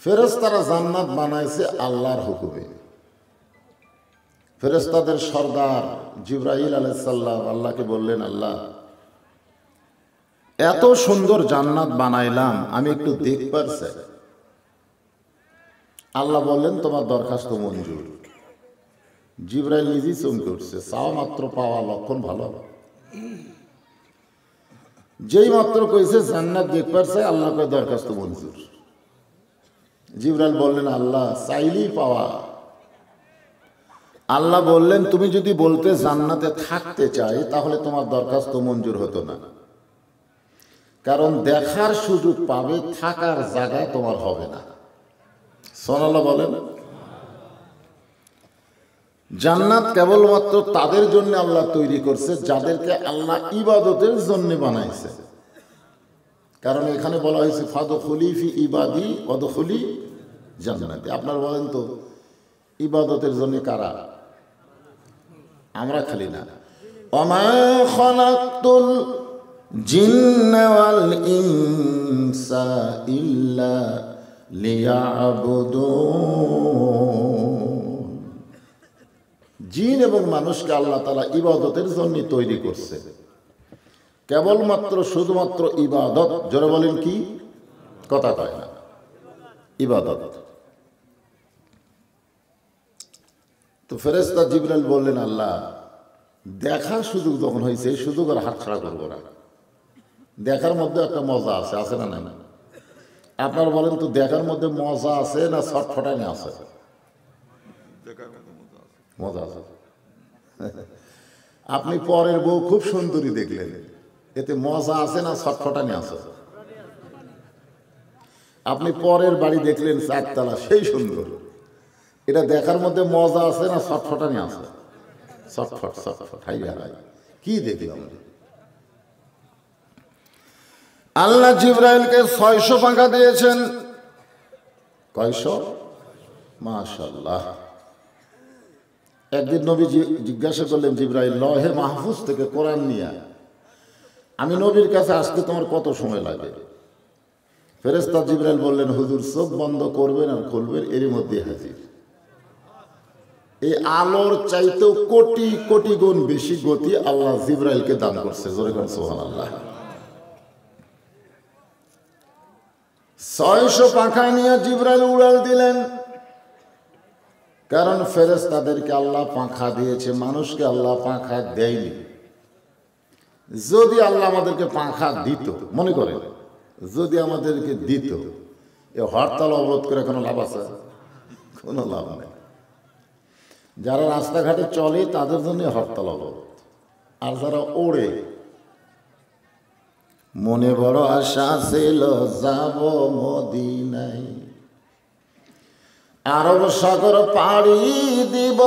ফেরেশতারা জান্নাত বানাইছে আল্লাহর হুকুমে। ফেরেশতাদের সর্দার জিবরাইল আলাইহিস সালাম আল্লাহকে বললেন, আল্লাহ এত সুন্দর জান্নাত বানাইলাম, আমি একটু দেখবার চাই। আল্লাহ বললেন, তোমার দরখাস্ত মঞ্জুর। জিবরাইল নিজেই চমকে উঠছে, চাওয়া মাত্র পাওয়া লক্ষণ ভালো। যেই মাত্র কইছে জান্নাত দেখবার চাই, আল্লাহ কয় দরখাস্ত মঞ্জুর। জিবরাইল বললেন, আল্লাহ চাইলেই পাওয়া। আল্লাহ বললেন, তুমি যদি বলতে জান্নাতে থাকতে চাই তাহলে তোমার দরখাস্ত মঞ্জুর হতো না, কারণ দেখার সুযোগ পাবে, থাকার জায়গা তোমার হবে না। সুবহানাল্লাহ বলেন। জান্নাত কেবলমাত্র তাদের জন্য আল্লাহ তৈরি করছে যাদেরকে আল্লাহ ইবাদতের জন্য বানাইছে। কারণ এখানে বলা হয়েছে ফাদখুলি ফি ইবাদি ওয়াদখুলি জান্নাতি। আপনারা বলেন তো ইবাদতের জন্য কারা? আমরা খালি না। ওমা খালাকতুল জিন্না ওয়াল ইনসা ইল্লা লিয়াবুদুন। জিন এবং মানুষকে আল্লাহ তাআলা ইবাদতের জন্য তৈরি করছে, কেবলমাত্র শুধুমাত্র ইবাদত। জোরে বলেন কি? কথা কয় না, ইবাদত। তো ফেরেশতা জিবরাইল বললেন, আল্লাহ দেখার সুযোগ যখন হয়েছে এই সুযোগ আর হাতছাড়া করবো না। দেখার মধ্যে একটা মজা আছে, আছে না? না আপনারা বলেন তো, দেখার মধ্যে মজা আছে না ছটফটানি আছে? মজা আছে। আপনি পরের বউ খুব সুন্দরী দেখলেন, এতে মজা আছে না ছটফটানি আছে? আপনি পরের বাড়ি দেখলেন চারতলা, সেই সুন্দর, এটা দেখার মধ্যে মজা আছে না ছটফটানি আছে? ছটফট ছটফট, হাই হাই কি দেখলাম। আল্লাহ জিবরাইলকে 600 পাখা দিয়েছেন। কয়শো? মাশাআল্লাহ। একদিন নবী জিজ্ঞাসা করলেন, জিবরাইল লহে মাহফুজ থেকে কোরআন নিয়ে আমি নবীর কাছে আসতে তোমার কত সময় লাগে? ফেরেশতা জিবরাইল বললেন, হুজুর চোখ বন্ধ করবেন আর খুলবেন, এরই মধ্যে হাজির। এই আলোর চাইতেও কোটি কোটি গুণ বেশি গতি আল্লাহ জিবরাইলকে দান করছে। জোরে বলেন সুবহানাল্লাহ। 600 পাখা নিয়ে জিবরাইল উড়াল দিলেন। কারণ ফেরেশতাদেরকে আল্লাহ পাখা দিয়েছে, মানুষকে আল্লাহ পাখা দেয়নি। যদি আল্লাহ আমাদেরকে পাখা দিত, মনে করেন যদি আমাদেরকে দিত, এ হরতাল অবরোধ করে কোনো লাভ আছে? কোনো লাভ নেই। যারা রাস্তাঘাটে চলে তাদের জন্য হরতাল অবরোধ, আর যারা ওড়ে, মনে বড় আশা ছিল যাব মদিনায়, আরব সাগর পাড়ি দিব,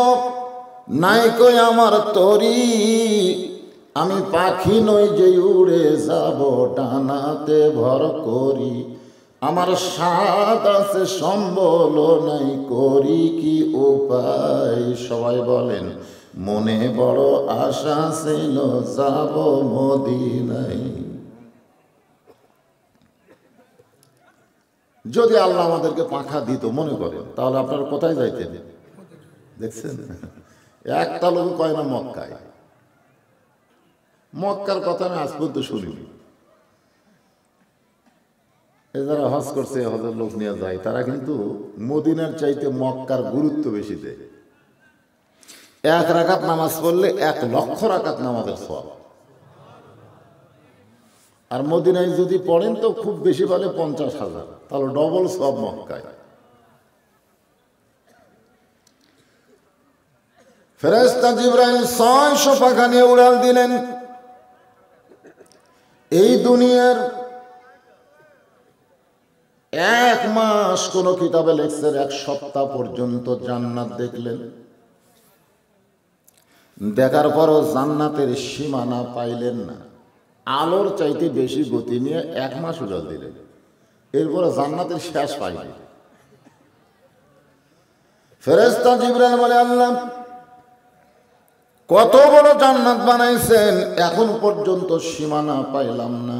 নাই কই আমার তরি, আমি পাখি নই যে উড়ে যাব, ডানাতে ভর করি, আমার স্বাদ আছে সম্বল নাই, করি কি উপায়। সবাই বলেন, মনে বড় আশা ছিল যাব মদিনায়। যদি আল্লাহ আমাদেরকে পাখা দিত, মনে করেন, তাহলে আপনারা কোথায় যাইতেন? দেখছেন, একটা লোক কয় না মক্কায়। মক্কার কথা আমি আজ পর্যন্ত শুনিনি। যারা হজ করছে, হজের লোক নিয়ে যায়, তারা কিন্তু মদিনার চাইতে মক্কার গুরুত্ব বেশি দেয়। 1 রাকাত নামাজ পড়লে 1 লক্ষ রাকাত নামাজের সওয়াব। আর মদিনায় যদি পড়েন তো খুব বেশি বলে 50,000, তাহলে ডবল সওয়াব মক্কায়। ফেরেশতা জিবরাইল 600 পাখা নিয়ে উড়াল দিলেন। এই দুনিয়ার 1 মাস কোন কিতাবে লেখছে 1 সপ্তাহ পর্যন্ত জান্নাত দেখলেন। দেখার পরও জান্নাতের সীমানা পাইলেন না। আলোর চাইতে বেশি গতি নিয়ে 1 মাস উড়াল দিলেন, এরপরে জান্নাতের শেষ পাইলেন। ফেরেশতা জিবরাইল বলে, আল্লাহ কত বড় জান্নাত বানাইছেন, এখন পর্যন্ত সীমানা পাইলাম না।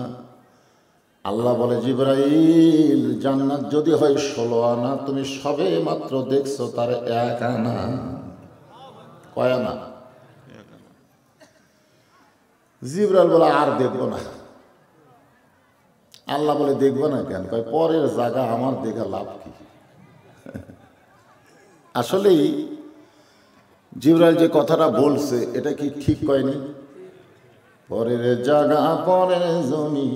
আল্লাহ বলে, জিবরাইল, জান্নাত যদি হয় 16 আনা, তুমি সবে মাত্র দেখছো তার 1 আনা। কয় আনা? জিবরাইল বলে, আর দেখবো না। আল্লাহ বলে, দেখবো না কেন? কয়, পরের জায়গা আমার দেখা লাভ কি? আসলেই জিবরাইল যে কথাটা বলছে এটা কি ঠিক কয়নি? পরের জায়গা পরের জমি,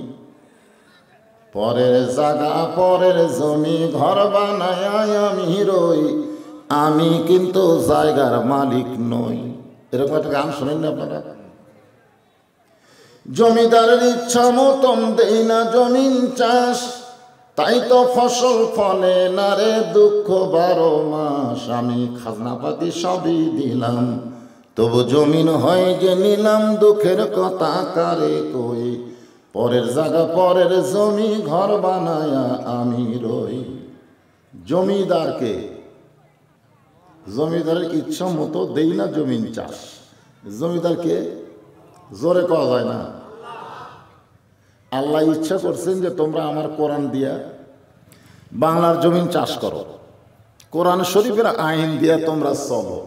পরের জায়গা পরের জমি, ঘর বানায় আমি রই, আমি কিন্তু জায়গার মালিক নই। এরকম একটা গান শোনেন না আপনারা? জমিদারের ইচ্ছা মতন দেই না জমিন চাষ, তাই তো ফসল ফলে না রে দুঃখ 12 মাস। আমি খাজনাপাতি সবই দিলাম, তবু জমিন হয় যে নিলাম, দুঃখের কথা কারে কই। পরের জায়গা পরের জমি, ঘর বানায়া আমি রই। জমিদারকে, জমিদারের ইচ্ছা মতো দেই না জমিন চাষ। জমিদারকে জোরে কওয়া যায় না। আল্লাহ ইচ্ছা করছেন যে তোমরা আমার কোরআন দিয়া বাংলার জমিন চাষ করো, কোরআন শরীফের আইন দিয়া তোমরা চলো।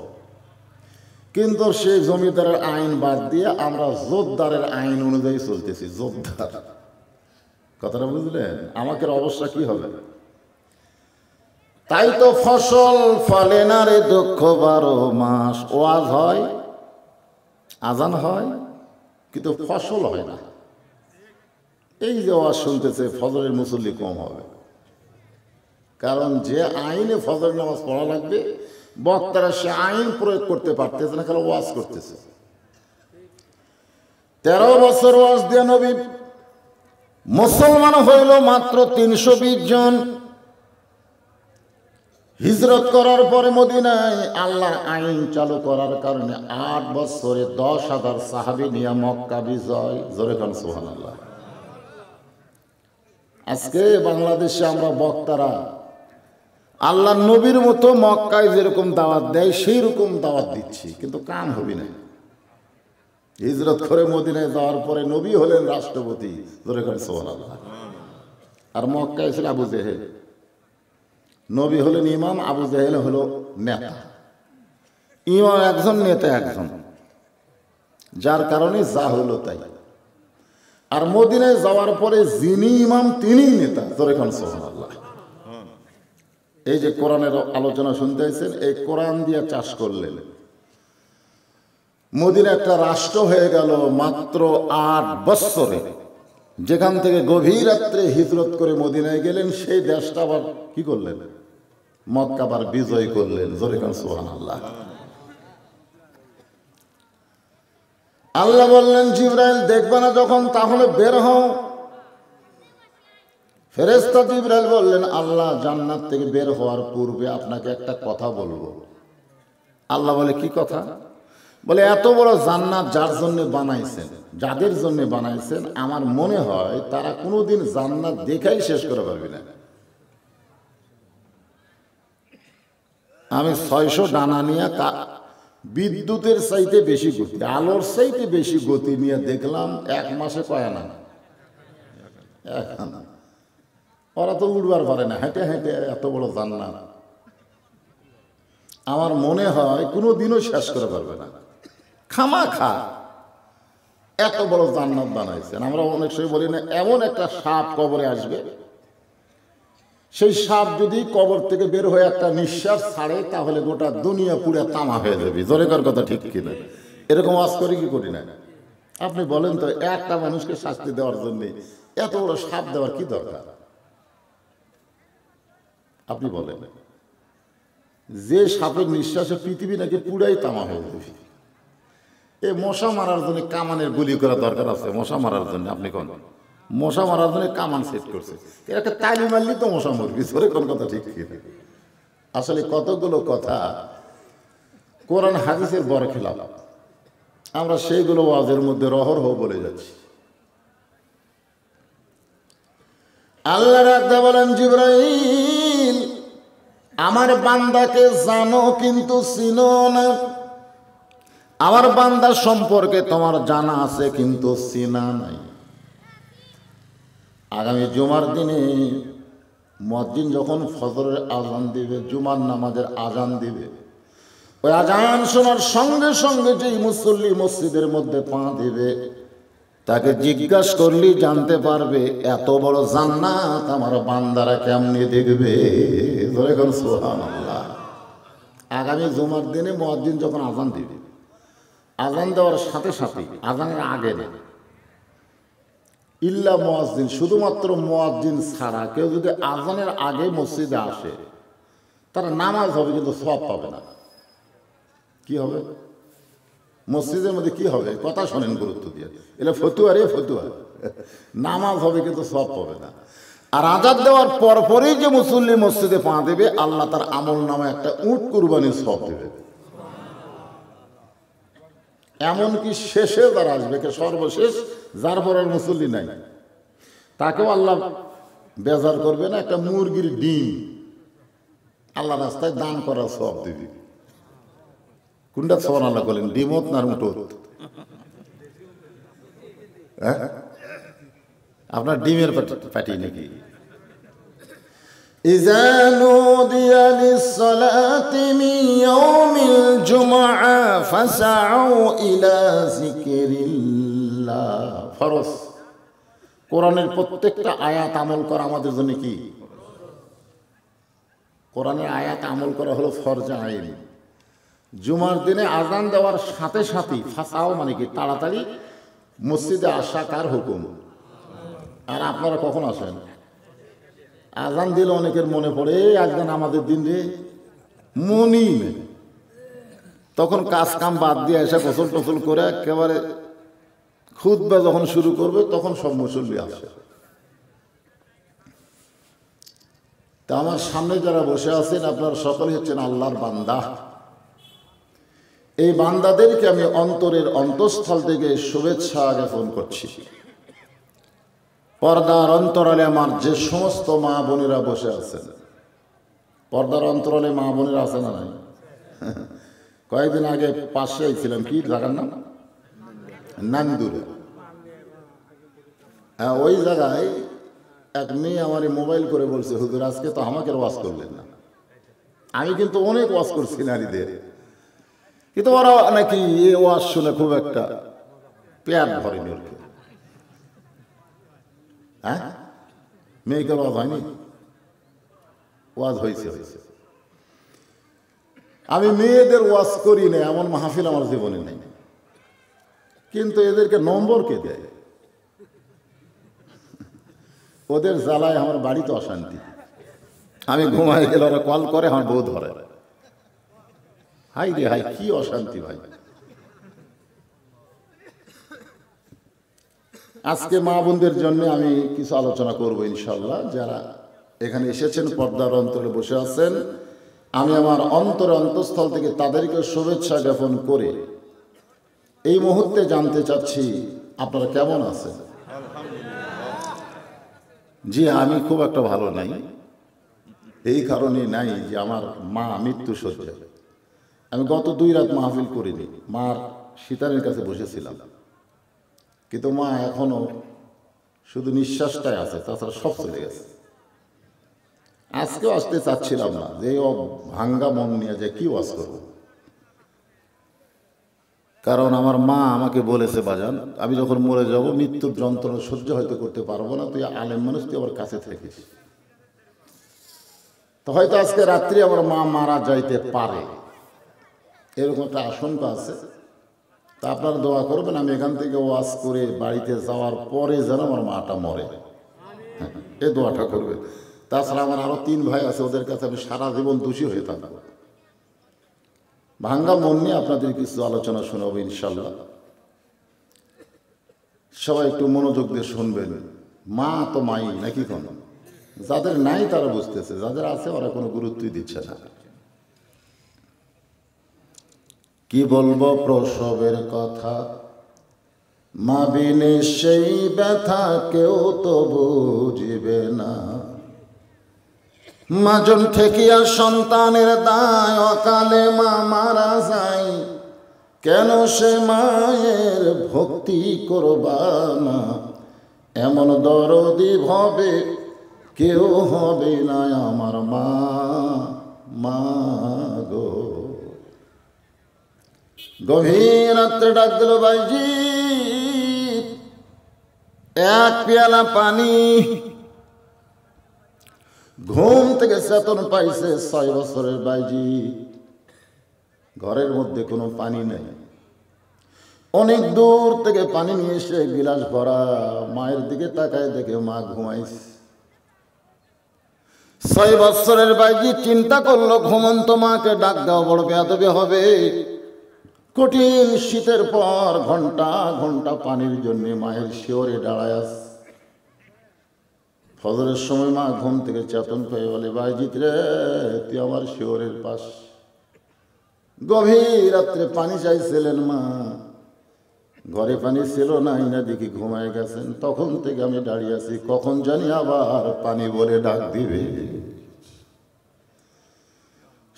কিন্তু সেই জমিদারের আইন বাদ দিয়ে আমরা জোরদারের আইন অনুযায়ী চলতেছি। জোরদার, কথাটা বুঝলেন? আমাদের অবস্থা কি হবে? তাই তো ফসল ফলে না রে দুঃখ 12 মাস। ওয়াজ হয়, আজান হয়, কিন্তু ফসল হয় না। এই যে ওয়াজ শুনতেছে, ফজরের মুসল্লি কম হবে। কারণ যে আইনে ফজরের নামাজ পড়া লাগবে, বক্তারা সে আইন প্রয়োগ করতে পারতেছে না, খালি ওয়াজ করতেছে। 13 বছর ওয়াজ দিয়ে নবী মুসলমান হইল মাত্র 320 জন। হিজরত করার পরে মদিনায় আল্লাহর আইন চালু করার কারণে 8 বছরে 10,000 সাহাবী নিয়ে মক্কা বিজয়। জোরে কান সুবহানাল্লাহ। আজকে বাংলাদেশে আমরা বক্তারা আল্লাহ নবীর মতো মক্কায় যেরকম দাওয়াত দেয় সেই রকম দাওয়াত দিচ্ছি, কিন্তু কাম হবি না। হিজরত করে মদিনায় যাওয়ার পরে নবী হলেন রাষ্ট্রপতি। জোরে কান সুবহানাল্লাহ। আর মক্কায় ছিল আবু জেহেল। নবী হলেন ইমাম, আবু জেহেল হলো নেতা। ইমাম একজন, নেতা একজন, যার কারণে যা হলো তাই। আর মদিনায় যাওয়ার পরে যিনি ইমাম তিনিই নেতা। জোরে কান সুবহানাল্লাহ। এই যে কোরআনের আলোচনা শুনতে হয়েছেন, এই কোরআন দিয়ে চাষ করলেন। মদিনা একটা রাষ্ট্র হয়ে গেল মাত্র 8 বছরে। যেখান থেকে গভীর রাত্রে হিজরত করে মদিনায় গেলেন, সেই দেশটা আবার কি করলেন? মক্কা আবার বিজয় করলেন। জোরে কান সুবহানাল্লাহ। আল্লাহ বললেন, জিবরাইল দেখবে না যখন, তাহলে বের হও। ফেরেশতা জিবরাইল বললেন, আল্লাহ জান্নাত থেকে বের হওয়ার পূর্বে আপনাকে একটা কথা বলবো। আল্লাহ বলে, কি কথা? বলে, এত বড় জান্নাত যার জন্য বানাইছেন, যাদের জন্য বানাইছেন, আমার মনে হয় তারা কোনোদিন জান্নাত দেখাই শেষ করে পারবে না। আমি 600 ডানা নিয়ে বিদ্যুতের চাইতে বেশি গতি, আলোর চাইতে বেশি গতি নিয়ে দেখলাম 1 মাসে কয় আনা? 1 আনা। ওরা তো উড়বার পারে না, হেঁটে হেঁটে এত বড় জান্নাত আমার মনে হয় কোনোদিনও শেষ করে পারবে না। খামাখা এত বড় জান্নাত বানাইছেন। আমরা অনেক সময় বলি না, এমন একটা সাপ কবরে আসবে, সেই সাপ যদি কবর থেকে বের হয়ে একটা নিঃশ্বাস ছাড়ে, তাহলে গোটা দুনিয়া পুরো তামা হয়ে যাবে। জোরেকার কথা ঠিক কিনা? এরকম আওয়াজ করি কি করি না? আপনি বলেন তো, একটা মানুষকে শাস্তি দেওয়ার জন্য এত বড় সাপ দেওয়ার কি দরকার? আপনি বলেন, যে সাপের নিঃশ্বাসে পৃথিবী নাকি পুরাই তামা হয়ে যাবে। এই মশা মারার জন্য কামানের গুলি করা দরকার আছে। মশা মারার জন্য আপনি কোন মশা মারার জন্য কামান সেট করছে, একটা তালি মারলি তো মশা মরবি। ধরে কোন কথা ঠিক কিনা? আসলে কতগুলো কথা কোরআন হাদিসের বড় খেলাফ, আমরা সেইগুলো ওয়াজের মধ্যে রহরহ বলে যাচ্ছি। আল্লাহ রাখতে বলেন, জিবরাইল আমার বান্দাকে জানো কিন্তু চিনো না। আমার বান্দা সম্পর্কে তোমার জানা আছে কিন্তু চিনা নাই। আগামী জুমার দিনে মুয়াজ্জিন যখন ফজরের আজান দিবে, জুমার নামাজের আজান দিবে, ওই আজান শোনার সঙ্গে সঙ্গে যেই মুসল্লি মসজিদের মধ্যে পা দিবে, তাকে জিজ্ঞাসা করলেই জানতে পারবে এত বড় জান্নাত আমার বান্দারা কেমনে দেখবে। ধরে কোন সুবহানাল্লাহ। আগামী জুমার দিনে মুয়াজ্জিন যখন আজান দিবে, আজান দেওয়ার সাথে সাথে, আজানের আগে না, ইল্লা মুয়াজ্জিন, শুধুমাত্র মুয়াজ্জিন ছাড়া কেউ যদি আজানের আগে মসজিদে আসে, তারা নামাজ হবে কিন্তু সওয়াব পাবে না। কি হবে? মসজিদের মধ্যে কি হবে? কথা শোনেন গুরুত্ব দিয়ে, এটা ফতুয়া রে ফতুয়া। নামাজ হবে কিন্তু সওয়াব পাবে না। আর আজান দেওয়ার পরপরই যে মুসল্লি মসজিদে পা দেবে, আল্লাহ তার আমল নামে একটা উট কুরবানির সওয়াব দেবে। এমনকি শেষে যারা আসবে, সর্বশেষ যার পর আর মুসল্লি নাই, তাকেও আল্লাহ বেজার করবে না, একটা মুরগির ডিম আল্লাহ রাস্তায় দান করার সওয়াব দিবি। কোনটা সুবহানাল্লাহ বলেন? ডিমত না উটত? হ্যাঁ, আপনার ডিমের পাটি নাকি? ইযা নুদিয়া লিস-সালাতি মিন ইয়াউমিল জুমআ ফাসআউ ইলা যিকরিল্লাহ। ফরজ। কোরআনের প্রত্যেকটা আয়াত আমল করা আমাদের জন্য কি? কোরআনের আয়াত আমল করা হলো ফরজ আইন। জুমার দিনে আজান দেওয়ার সাথে সাথে ফাসাও মানে কি? তাড়াতাড়ি মসজিদে আসা কার হুকুম? আর আপনারা কখন আসেন? আজান দিলে অনেকের মনে পড়ে আজকে আমাদের দিন রে, মনই নেই। তখন কাজ কাম বাদ দিয়ে এসে গোসল টোসল করে একেবারে খুতবা যখন শুরু করবে, তখন সব মুসল্লি আসে। তা আমার সামনে যারা বসে আছেন, আপনারা সকলে হচ্ছেন আল্লাহর বান্দা। এই বান্দাদেরকে আমি অন্তরের অন্তঃস্থল থেকে শুভেচ্ছা জ্ঞাপন করছি। পর্দার অন্তরালে আমার যে সমস্ত মা বোনেরা বসে আছেন, পর্দার অন্তরালে মা বোনেরা আছে না নাই? কয়েকদিন আগে পাশে ছিলাম, কি জায়গার নাম? নান্দুরে। হ্যাঁ, ওই জায়গায় এক মেয়ে আমার মোবাইল করে বলছে, হুজুর আজকে তো আমাকে ওয়াজ করলেন না। আমি কিন্তু অনেক ওয়াজ করছি নারীদের, কিন্তু ওরা নাকি এ ওয়াজ শুনে খুব একটা পেট ভরেনি। ওর হ্যাঁ, মেয়েকে ওয়াজ হয়নি? ওয়াজ হয়েছে হয়েছে। আমি মেয়েদের ওয়াজ করি না এমন মাহফিল আমার জীবনে নেই, কিন্তু এদেরকে নম্বর কে দেয়? ওদের জ্বালায় আমার বাড়িতে অশান্তি। আমি ঘুমাই গেলে ওরা কল করে, আমার বউ ধরে। হাই রে হাই, কি অশান্তি ভাই। আজকে মা বোনদের জন্য আমি কিছু আলোচনা করব ইনশাল্লাহ। যারা এখানে এসেছেন, পর্দার অন্তরে বসে আছেন, আমি আমার অন্তরে অন্তঃস্থল থেকে তাদেরকে শুভেচ্ছা জ্ঞাপন করে এই মুহূর্তে জানতে চাচ্ছি আপনারা কেমন আছেন। জি, আমি খুব একটা ভালো নাই। এই কারণে নাই যে আমার মা মৃত্যু শয্যায়। আমি গত 2 রাত মাহফিল করিনি, মার সীতারের কাছে বসেছিলাম, কিন্তু মা এখনো শুধু নিঃশ্বাসটাই আছে, তাছাড়া সব চলে গেছে। আজকেও আসতে চাচ্ছিলাম না, যে ভাঙ্গা মন নিয়ে যে কি ওয়াজ করব। কারণ আমার মা আমাকে বলেছে, বাজান আমি যখন মরে যাব, মৃত্যুর যন্ত্রণা সহ্য হয়তো করতে পারবো না, তুই আলেম মানুষ, তুই আমার কাছে থাকিস। তো হয়তো আজকে রাত্রি আমার মা মারা যাইতে পারে, এরকম একটা আশঙ্কা আছে। তা আপনারা দোয়া করবেন আমি এখান থেকে ওয়াজ করে বাড়িতে যাওয়ার পরে যেন আমার মাটা মরে, এই দোয়াটা করবে। তাছাড়া আমার আরো 3 ভাই আছে, ওদের কাছে আমি সারা জীবন দোষী হয়ে থাকবো। ভাঙ্গা মন নিয়ে আপনাদের কিছু আলোচনা শোনাবো ইনশাল্লাহ। সবাই একটু মনোযোগ দিয়ে শুনবেন। মা তো মাই নাকি? কোন যাদের নাই তারা বুঝতেছে, যাদের আছে ওরা কোনো গুরুত্বই দিচ্ছে না। কি বলবো প্রসবের কথা, মা বিনে সেই ব্যথা কেউ তো বুঝবে না। মাজন ঠেকিয়া সন্তানের দায়, অকালে মা মারা যায়, কেন সে মায়ের ভক্তি করবা না? এমন দরদি হবে কেউ হবে না আমার মা, মা গো। গভীর রাত্রে ডাক দিল ভাইজি, এক পেয়ালা পানি। ঘুম থেকে চেতন পাইছে 6 বছরের বাইজি। ঘরের মধ্যে কোনো পানি নেই, অনেক দূর থেকে পানি নিয়ে এসে গিলাস ভরা। মায়ের দিকে তাকায় দেখে মা ঘুমাইছে। 6 বছরের বাইজি চিন্তা করলো ঘুমন্ত মাকে ডাক দেওয়া বড় বেয়াদবি হবে। কঠিন শীতের পর ঘন্টা ঘন্টা পানির জন্য মায়ের শিওরে দাঁড়ায় আছে। ফজরের সময় মা ঘুম থেকে চেতন পেয়ে বলে, বাইজিৎ রে, তুই আমার শিওরের পাশ। গভীর রাত্রে পানি চাইছিলেন মা, ঘরে পানি ছিল না, না দেখি ঘুমায় গেছেন। তখন থেকে আমি দাঁড়িয়ে আছি, কখন জানি আবার পানি বলে ডাক দিবে।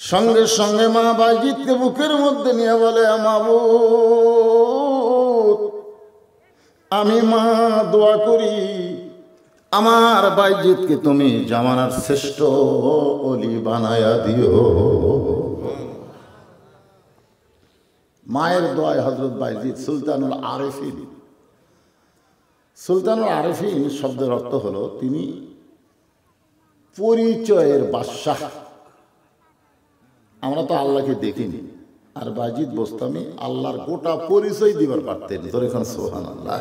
সঙ্গে সঙ্গে মা বাইজিৎকে বুকের মধ্যে নিয়ে বলে, মাবুদ, আমি মা দোয়া করি আমার বাইজিৎকে তুমি জামানার শ্রেষ্ঠ ওলি বানায়া দিও। মায়ের দোয়ায় হযরত বাইজিৎ সুলতানুল আরেফিন। সুলতানুল আরেফিন শব্দের অর্থ হলো তিনি পরিচয়ের বাদশাহ। আমরা তো আল্লাহকে দেখিনি, আর বাইজিৎ বোস্তামি আল্লাহর গোটা পরিচয় দিবার পারতেন। তোর এখানে সুবহানাল্লাহ।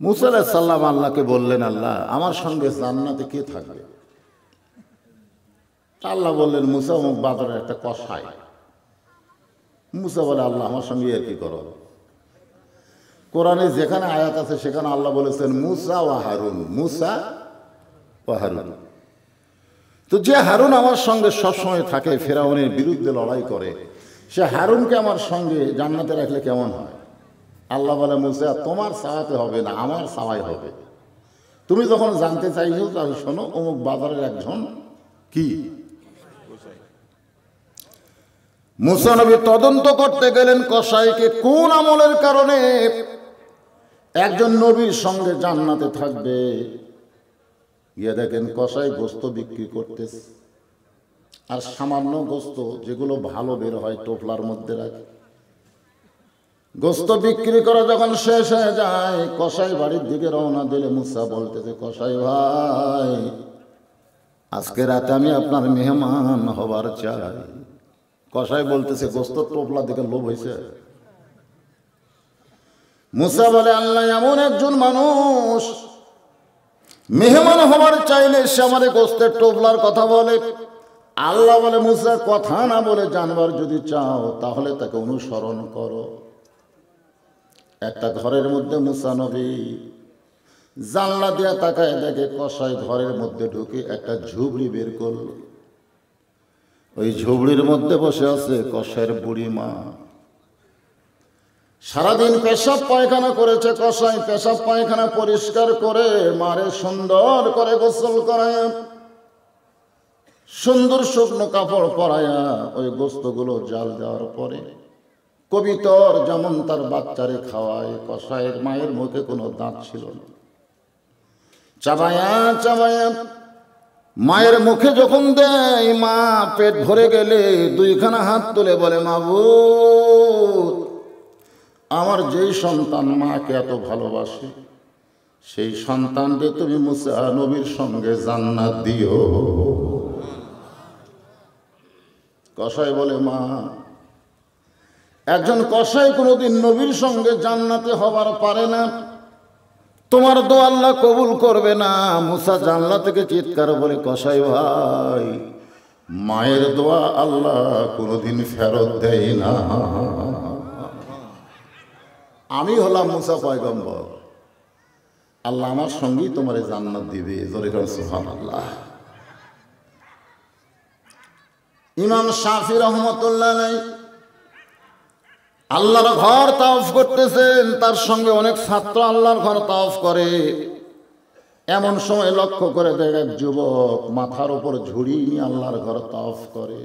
মুসা আলাইহিস সালাম আল্লাহকে বললেন, আল্লাহ আমার সঙ্গে জান্নাতে কে থাকবে? আল্লাহ বললেন, মুসা অমুক বাজারের একটা কসাই। মুসা বলে, আল্লাহ আমার সঙ্গে আর কি করো? কোরআনে যেখানে আয়াত আছে সেখানে আল্লাহ বলেছেন মুসা ও হারুন, মুসা ও হারুন। তো যে হারুন আমার সঙ্গে সবসময় থাকে, ফেরাউনের বিরুদ্ধে লড়াই করে, সে হারুনকে আমার সঙ্গে জান্নাতে রাখলে কেমন হয়? আল্লাহ বলে, মুসা তোমার চাওয়াতে হবে না, আমার চাওয়াই হবে। তুমি যখন জানতে চাইছো তাহলে শোনো, অমুক বাজারের একজন কি। মুসা নবী তদন্ত করতে গেলেন কসাইকে, কোন আমলের কারণে একজন নবীর সঙ্গে জান্নাতে থাকবে। গিয়ে দেখেন কসাই গোস্ত বিক্রি করতেছে, আর সামান্য গোস্ত যেগুলো ভালো বের হয় টোপলার মধ্যে রাখে। গোস্ত বিক্রি করা যখন শেষ হয়ে যায়, কসাই বাড়ির দিকে রওনা দিলে মুসা বলতেছে, কসাই ভাই, আজকে রাতে আমি আপনার মেহমান হবার চাই। কসাই বলতেছে, গোস্ত টোপলা দেখে লোভ হয়েছে। মুসা বলে, আল্লাহ এমন একজন মানুষ মেহমান হবার চাইলে সে আমার গোস্তের টোপলার কথা বলে। আল্লাহ বলে, মুসা কথা না বলে জানবার যদি চাও তাহলে তাকে অনুসরণ করো। একটা ঘরের মধ্যে মুসা নবী জানলা দিয়া তাকায় দেখে কসাই ঘরের মধ্যে ঢুকে একটা ঝুবড়ি বের করল। ওই ঝুবড়ির মধ্যে বসে আছে কসাইয়ের বুড়ি মা। সারাদিন পেশাব পায়খানা করেছে কসাই, পেশাব পায়খানা পরিষ্কার করে মারে সুন্দর করে গোসল করায়, সুন্দর শুকনো কাপড় পরায়া ওই গোস্তগুলো জাল দেওয়ার পরে কবিতর যেমন তার বাচ্চারে খাওয়ায়, কসাইয়ের মায়ের মুখে কোনো দাঁত ছিল না। চাবায়া চাবায়া মায়ের মুখে যখন দেয়, মা পেট ভরে গেলে দুইখানা হাত তুলে বলে, মাবুদ, আমার যেই সন্তান মাকে এত ভালোবাসে সেই সন্তানকে তুমি মুসা নবীর সঙ্গে জান্নাত দিও। কসাই বলে, মা, একজন কসাই কোনোদিন নবীর সঙ্গে জান্নাতে হবার পারে না, তোমার দোয়া আল্লাহ কবুল করবে না। মুসা জানলা থেকে চিৎকার বলে, কসাই ভাই, মায়ের দোয়া আল্লাহ কোনোদিন ফেরত দেয় না। আমি হলাম মুসা পয়গম্বর, আল্লাহ আমার সঙ্গেই তোমার জান্নাত দিবে। সুবহানাল্লাহ। ইমাম শাফি রহমতুল্লাহ আলাইহি আল্লাহর ঘর তাওয়াফ করতেছেন, তার সঙ্গে অনেক ছাত্র আল্লাহর ঘর তাওয়াফ করে। এমন সময় লক্ষ্য করে দেখে এক যুবক মাথার উপর ঝুড়ি নিয়ে আল্লাহর ঘর তাওয়াফ করে।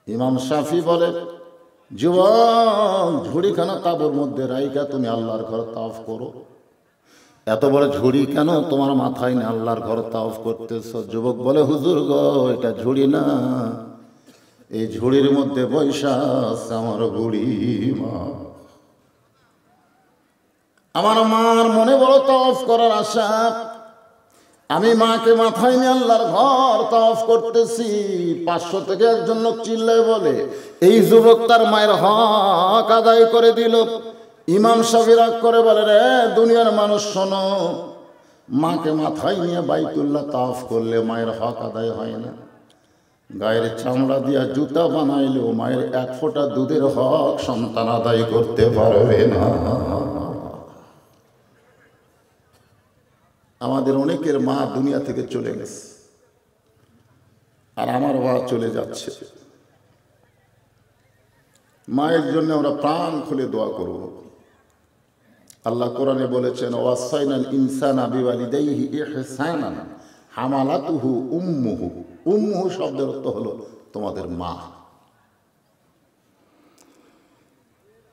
ইমাম শাফি বলে, যুবক, ঝুড়িখানা কাবুর মধ্যে রাইকা তুমি আল্লাহর ঘর তাওয়াফ করো। এত বড় ঝুড়ি কেন তোমার মাথায় না আল্লাহর ঘর তাওয়াফ করতেছ? যুবক বলে, হুজুর গো, এটা ঝুড়ি না, এই ঝুড়ির মধ্যে পয়সা আছে আমার বুড়ি মা। আমার মার মনে বড় তাওয়াফ করার আশা, আমি মাকে মাথায় নিয়ে আল্লাহর ঘর তাওয়াফ করতেছি। 500 থেকে একজন লোক চিল্লায় বলে, এই যুবক তার মায়ের হক আদায় করে দিল। ইমাম সাহেব রাগ করে বলে, রে দুনিয়ার মানুষ শোনো, মাকে মাথায় নিয়ে বাইতুল্লাহ তাওয়াফ করলে মায়ের হক আদায় হয় না। গায়ের চামড়া দিয়া জুতা বানাইলেও মায়ের 1 ফোঁটা দুধের হক সন্তান আদায় করতে পারবে না। আমাদের অনেকের মা দুনিয়া থেকে চলে গেছে, আর আমার মা চলে যাচ্ছে। মায়ের জন্য আমরা প্রাণ খুলে দোয়া করব। আল্লাহ কোরআনে বলেছেন, ওয়াসাইনাল ইনসানা বিওয়ালিদাইহি ইহসানান হামালাতুহু উম্মুহু। উম্মুহু শব্দের অর্থ হলো তোমাদের মা।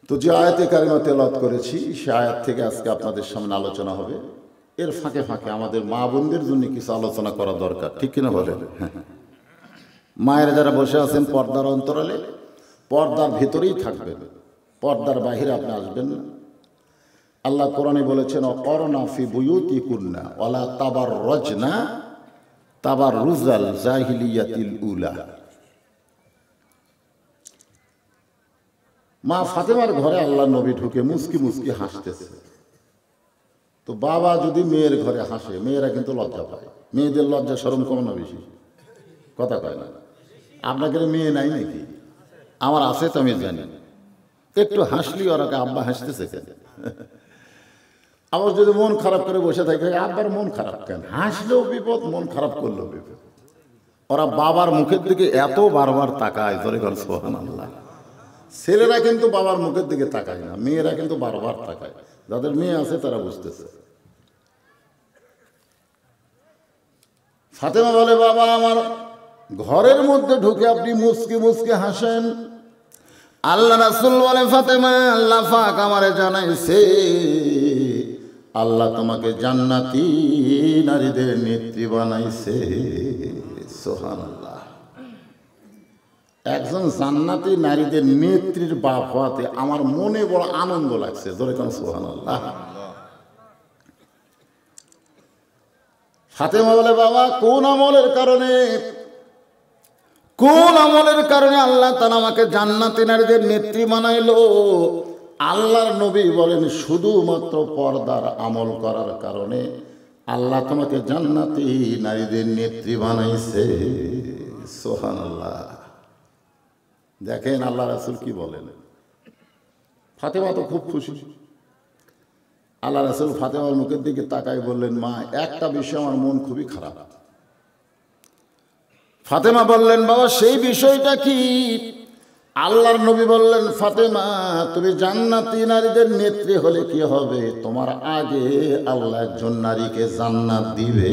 তো যে আয়াতে কারিমা তেলাওয়াত করেছি, সে আয়াত থেকে আজকে আপনাদের সামনে আলোচনা হবে। এর ফাঁকে ফাঁকে আমাদের মা বোনদের জন্য কিছু আলোচনা করা দরকার, ঠিক কিনা বলেন? মায়ের যারা বসে আছেন পর্দার অন্তরালে, পর্দার ভিতরেই থাকবেন, পর্দার বাহিরে আপনি আসবেন না। আল্লাহ কোরআনে বলেছেন, অকরনা ফি বুয়ুতিকুন্না ওয়ালা তাবাররাজনা তাবাররুজাল জাহিলিয়াতিল উলা। মা ফাতেমার ঘরে আল্লাহ নবী ঢুকে মুস্কি মুস্কি হাসতেছে। তো বাবা যদি মেয়ের ঘরে হাসে, মেয়েরা কিন্তু লজ্জা পায়। মেয়েদের লজ্জা শরম কম না বেশি? কথা কয় না? আপনাদের মেয়ে নাই নাকি? আমার আছে তো, আমি জানি। একটু হাসলি ওরা আব্বা হাসতেছে কেন? আবার যদি মন খারাপ করে বসে থাকে, আব্বার মন খারাপ কেন? হাসলেও বিপদ, মন খারাপ করলেও বিপদ। ওরা বাবার মুখের দিকে এত বারবার তাকায়, ধরে গেল সুবহানাল্লাহ। ছেলেরা কিন্তু বাবার মুখের দিকে তাকায় না, মেয়েরা কিন্তু বারবার তাকায়। যাদের মেয়ে আছে তারা বুঝতেছে। ফাতেমা বলে, বাবা আমার ঘরের মধ্যে ঢুকে আপনি মুস্কি মুস্কি হাসেন। আল্লাহ রাসূল বলে, ফাতেমা, আল্লাহ পাক আমারে জানাইছে, আল্লাহ তোমাকে জান্নাতি নারীদের নেত্রী বানাইছে। সুবহানাল্লাহ। একজন জান্নাতি নারীদের নেত্রীর বাপ হওয়াতে আমার মনে বড় আনন্দ লাগছে। জোরে কোন সুবহানাল্লাহ। ফাতেমা বলে, বাবা কোন আমলের কারণে আল্লাহ তাআলা আমাকে জান্নাতি নারীদের নেত্রী বানাইলো? আল্লাহর নবী বলেন, শুধুমাত্র পর্দার আমল করার কারণে আল্লাহ তোমাকে জান্নাতি নারীদের নেত্রী বানাইছে। সুবহানাল্লাহ। দেখেন আল্লাহ রাসূল কি বলেন। ফাতেমা তো খুব খুশি। আল্লাহ রাসূল ফাতেমার মুখের দিকে তাকাই বললেন, মা একটা বিষয় আমার মন খুবই খারাপ। ফাতেমা বললেন, বাবা সেই বিষয়টা কি? আল্লাহর নবী বললেন, ফাতেমা তুমি জান্নাতি নারীদের নেত্রী হলে কি হবে? তোমার আগে আল্লাহ একজন নারীকে জান্নাত দিবে।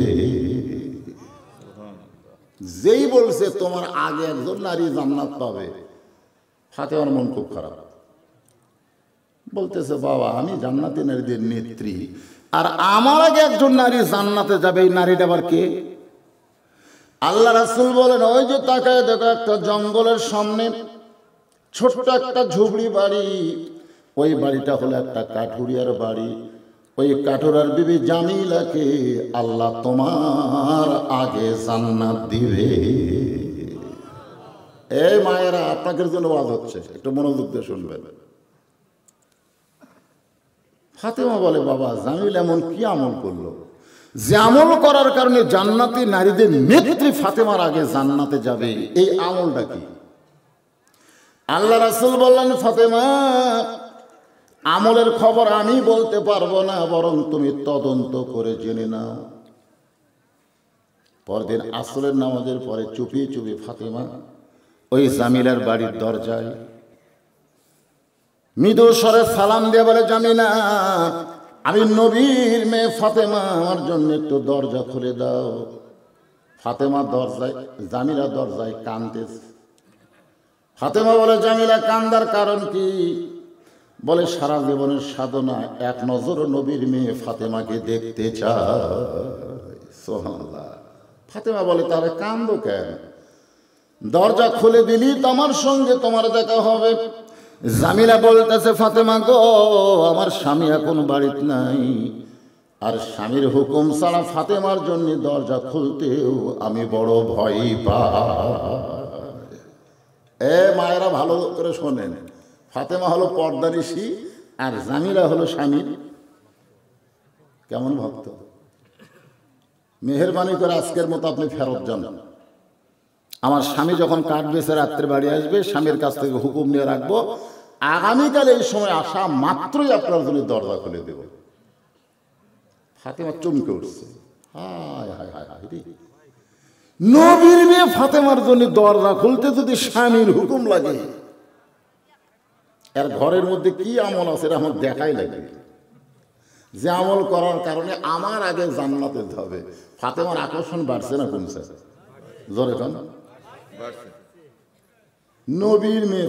যেই বলছে তোমার আগে একজন নারী জান্নাত পাবে, ফাতেমার মন খুব খারাপ। বলতেছে, বাবা আমি জান্নাতি নারীদের নেত্রী, আর আমার আগে একজন নারী জান্নাতে যাবে, এই নারীটা আবার কে? আল্লাহ রাসূল বলেন, ওই যে তাকায় দেখো, একটা জঙ্গলের সামনে ছোট্ট একটা ঝুপড়ি বাড়ি। ওই বাড়িটা হলো একটা কাঠুরিয়ার বাড়ি। ওই কাঠুরার বিবি জামিলাকে আল্লাহ তোমার আগে জান্নাত দিবে। এই মায়েরা, আপনাদের জন্য ওয়াজ হচ্ছে, একটু মনোযোগ দিয়ে শুনবেন। ফাতেমা বলে, বাবা জামিল এমন কি আমল করলো যে আমল করার কারণে জান্নাতি নারীদের নেত্রী ফাতেমার আগে জান্নাতে যাবে? এই আমলটা কি? আল্লাহ রাসূল বললেন, ফাতেমা আমলের খবর আমি বলতে পারবো না, বরং তুমি তদন্ত করে জেনে নাও। পরদিন আসরের নামাজের পরে চুপি চুপি ফাতেমা ওই জামিলার বাড়ির দরজায় মৃদু স্বরে সালাম দিয়ে বলে, জামিলা আমি নবীর মেয়ে ফাতেমা, আমার জন্য একটু দরজা খুলে দাও। ফাতেমা দরজায়, জামিলা দরজায় কাঁদতেছে। ফাতেমা বলে, জামিলা কান্দার কারণ কি? বলে, সারা জীবনের সাধনা, এক নজর নবীর মেয়ে ফাতেমাকে দেখতে চায়। সুবহানাল্লাহ। ফাতেমা বলে, তাহলে কান্দো কেন? দরজা খুলে দিলি তো আমার সঙ্গে তোমার দেখা হবে। জামিলা বলতেছে, ফাতেমা গো, আমার স্বামী এখন বাড়িতে নাই, আর স্বামীর হুকুম ছাড়া ফাতেমার জন্য দরজা খুলতেও আমি বড় ভয় পাই। এ মায়েরা ভালো করে শোনেন, ফাতেমা হলো পর্দানিশী, আর জামিলা হলো স্বামীর কেমন ভক্ত। মেহেরবানি করে আজকের মতো আপনি ফেরত যান। আমার স্বামী যখন কাঠ বেছে রাত্রে বাড়ি আসবে, স্বামীর কাছ থেকে হুকুম নিয়ে রাখবো, আগামীকাল এই সময় আসা মাত্রই আপনার জন্য দরজা খুলে দেব। ফাতেমা চমকে উঠছে, হায় হায় হায় হায় রে, নবীর মেয়ে ফাতেমার জন্য দরজা খুলতে যদি স্বামীর হুকুম লাগে, এর ঘরের মধ্যে কি আমল আছে এটা আমার দেখাই লাগে, যে আমল করার কারণে আমার আগে জান্নাতে যেতে হবে। ফাতেমার আকর্ষণ বাড়ছে না কমছে? জোরে খান। নবীর মেয়ে